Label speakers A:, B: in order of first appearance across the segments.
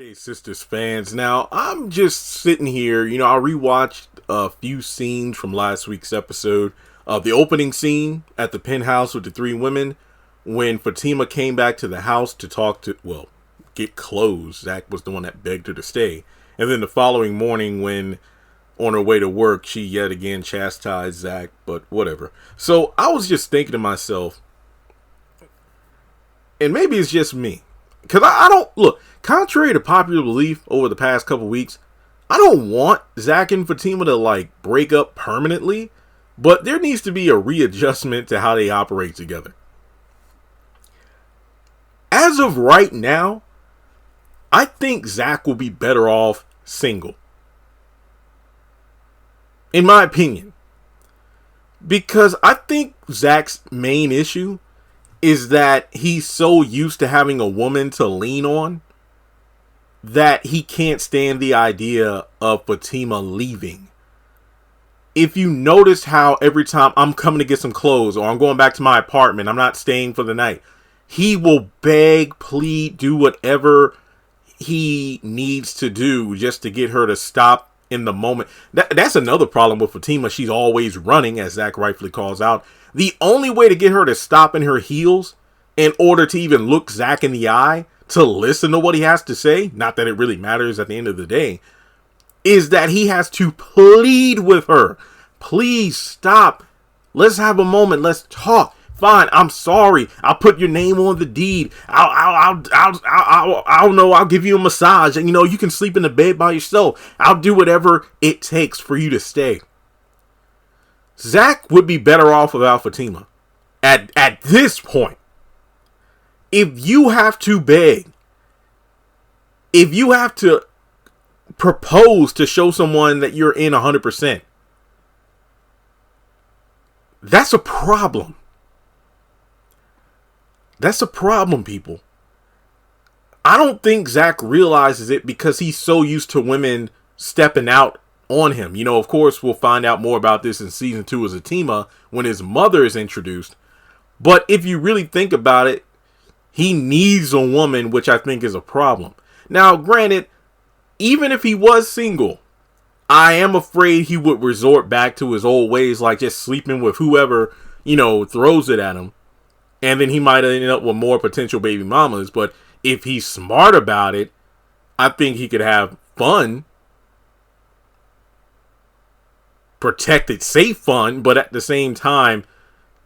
A: Okay, Sistas fans. Now, I'm just sitting here, I rewatched a few scenes from last week's episode. The opening scene at the penthouse with the three women when Fatima came back to the house to get clothes. Zach was the one that begged her to stay. And then the following morning when on her way to work, she yet again chastised Zach, but whatever. So I was just thinking to myself, and maybe it's just me, because I don't, look, contrary to popular belief over the past couple weeks, I don't want Zach and Fatima to break up permanently, but there needs to be a readjustment to how they operate together. As of right now, I think Zach will be better off single. In my opinion. Because I think Zach's main issue is that he's so used to having a woman to lean on that he can't stand the idea of Fatima leaving. If you notice how every time I'm coming to get some clothes or I'm going back to my apartment, I'm not staying for the night, he will beg, plead, do whatever he needs to do just to get her to stop in the moment. That's another problem with Fatima. She's always running, as Zach rightfully calls out. The only way to get her to stop in her heels in order to even look Zach in the eye, to listen to what he has to say, not that it really matters at the end of the day, is that he has to plead with her. Please stop. Let's have a moment. Let's talk. Fine, I'm sorry. I'll put your name on the deed. I don't know. I'll give you a massage, and you can sleep in the bed by yourself. I'll do whatever it takes for you to stay. Zach would be better off without Fatima. At this point, if you have to beg, if you have to propose to show someone that you're in 100%, that's a problem. That's a problem, people. I don't think Zach realizes it because he's so used to women stepping out on him. Of course, we'll find out more about this in season 2 of Zatima when his mother is introduced. But if you really think about it, he needs a woman, which I think is a problem. Now, granted, even if he was single, I am afraid he would resort back to his old ways, like just sleeping with whoever, throws it at him. And then he might end up with more potential baby mamas. But if he's smart about it, I think he could have fun. Protected, safe fun. But at the same time,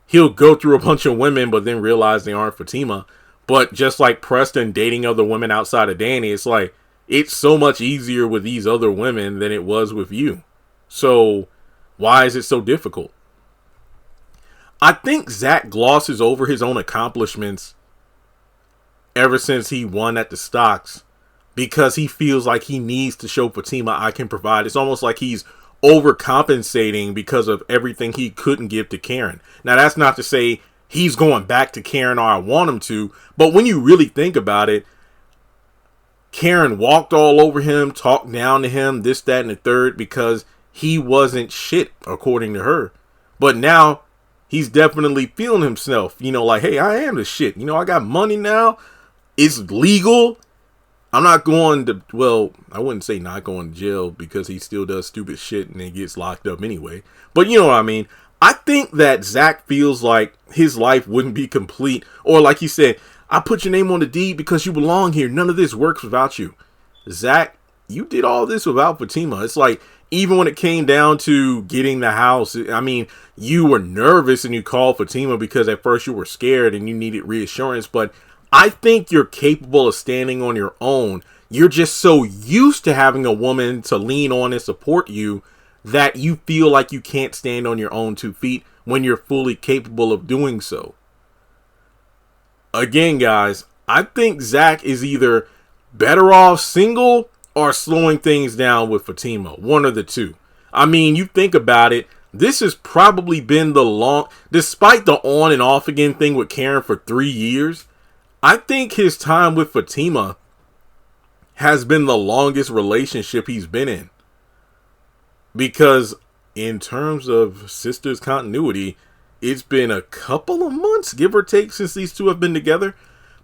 A: he'll go through a bunch of women, but then realize they aren't Fatima. But just like Preston dating other women outside of Danny, it's so much easier with these other women than it was with you. So why is it so difficult? I think Zach glosses over his own accomplishments ever since he won at the stocks because he feels like he needs to show Fatima I can provide. It's almost like he's overcompensating because of everything he couldn't give to Karen. Now, that's not to say he's going back to Karen or I want him to, but when you really think about it, Karen walked all over him, talked down to him, this, that, and the third, because he wasn't shit, according to her. But now he's definitely feeling himself, hey, I am the shit. I got money now. It's legal. I'm not going to, I wouldn't say not going to jail because he still does stupid shit and then gets locked up anyway. But you know what I mean? I think that Zach feels like his life wouldn't be complete. Or like he said, I put your name on the deed because you belong here. None of this works without you. Zach, you did all this without Fatima. It's like, even when it came down to getting the house, you were nervous and you called Fatima because at first you were scared and you needed reassurance. But I think you're capable of standing on your own. You're just so used to having a woman to lean on and support you that you feel like you can't stand on your own 2 feet when you're fully capable of doing so. Again, guys, I think Zach is either better off single or slowing things down with Fatima. One of the two. You think about it, this has probably been despite the on and off again thing with Karen for 3 years, I think his time with Fatima has been the longest relationship he's been in. Because in terms of Sisters continuity, it's been a couple of months, give or take, since these two have been together.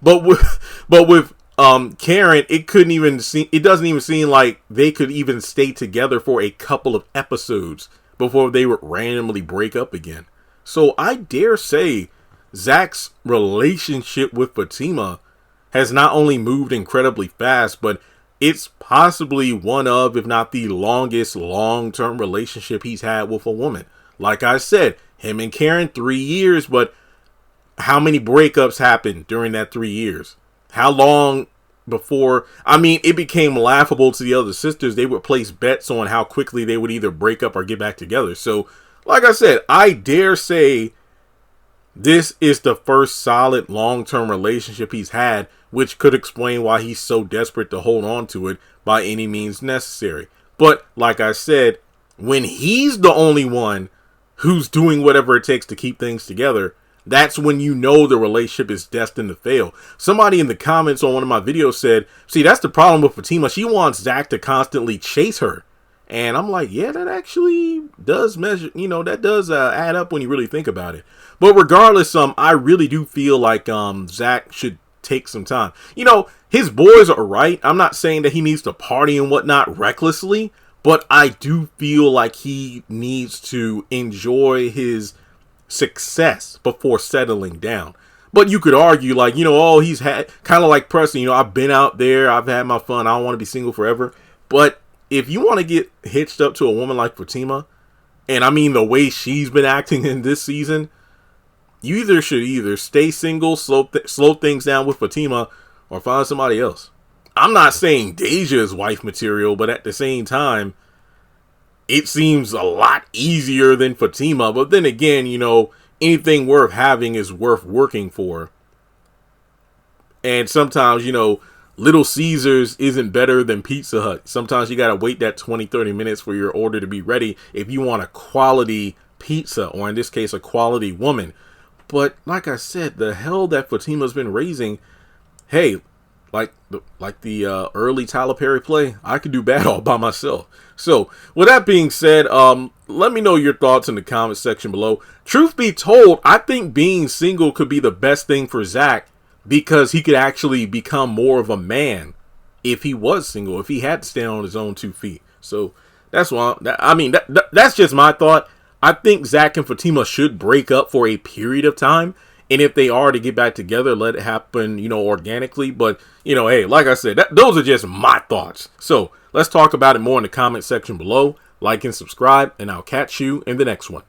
A: But with Karen, it doesn't even seem like they could even stay together for a couple of episodes before they would randomly break up again. So I dare say Zach's relationship with Fatima has not only moved incredibly fast, but it's possibly one of, if not the longest long-term relationship he's had with a woman. Like I said, him and Karen, 3 years, but how many breakups happened during that 3 years? How long before? I mean, it became laughable to the other sisters. They would place bets on how quickly they would either break up or get back together. So, like I said, I dare say this is the first solid long-term relationship he's had, which could explain why he's so desperate to hold on to it by any means necessary. But, like I said, when he's the only one who's doing whatever it takes to keep things together, that's when you know the relationship is destined to fail. Somebody in the comments on one of my videos said, see, that's the problem with Fatima. She wants Zach to constantly chase her. And I'm like, yeah, that actually does measure, that does add up when you really think about it. But regardless, I really do feel like Zach should take some time. His boys are right. I'm not saying that he needs to party and whatnot recklessly, but I do feel like he needs to enjoy his success before settling down. But you could argue he's had kind of like Preston, I've been out there, I've had my fun, I don't want to be single forever. But if you want to get hitched up to a woman like Fatima, and I mean the way she's been acting in this season, you should stay single, slow things down with Fatima, or find somebody else. I'm not saying Deja is wife material, but at the same time, it seems a lot easier than Fatima. But then again, anything worth having is worth working for. And sometimes, Little Caesars isn't better than Pizza Hut. Sometimes you got to wait that 20-30 minutes for your order to be ready if you want a quality pizza, or in this case, a quality woman. But like I said, the hell that Fatima's been raising, hey, like the early Tyler Perry play, I could do bad all by myself. So, with that being said, let me know your thoughts in the comment section below. Truth be told, I think being single could be the best thing for Zach, because he could actually become more of a man if he was single, if he had to stand on his own 2 feet. So, that's why, that's just my thought. I think Zach and Fatima should break up for a period of time. And if they are to get back together, let it happen, organically. But, hey, like I said, those are just my thoughts. So let's talk about it more in the comment section below. Like and subscribe, and I'll catch you in the next one.